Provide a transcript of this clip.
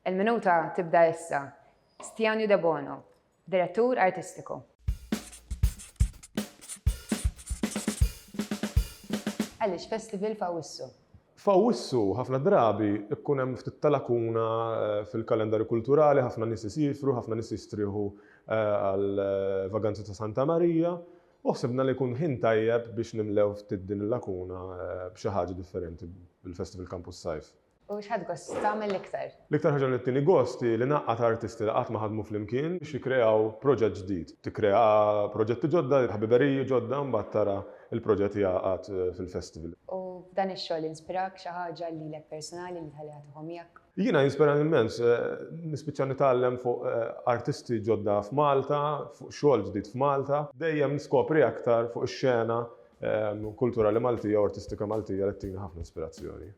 Il-minuta tibda issa. Stiano De Bono, direttur artistiku. Għaliex festival f'Awwissu? F'Awwissu ħafna drabi ikkun hemm ftit lakuna fil-kalendarju kulturali, ħafna nies isifru, ħafna nies jistrieħu għal vaganzi ta' Santa Marija, u ħsibna li jkun ħin tajjeb biex nimlew ftit din il-lakuna b'xi ħaġa differenti bil-Festival Campus Sajf. U x'ħadd gost tagħmel l-iktar? L-iktar ħaġa li tieni gosti li naqqat artisti li qatt ma ħadmu flimkien biex jikkreaw proġett ġdid. Tikkrea proġetti ġodda, ħbiberiji ġodda, mbagħad tara il-proġett jaqgħad fil-festival. U dan ix-xogħol inspirak xi ħaġa lilek personali li tħalliha miegħek? Jiena inspirani immens, nispiċċa nitgħallem fuq artisti ġodda f'Malta, fuq xogħol ġdid f'Malta, dejjem niskopri aktar fuq ix-xena kulturali Maltija u artistika Maltija li tina ħafna ispirazzjoni.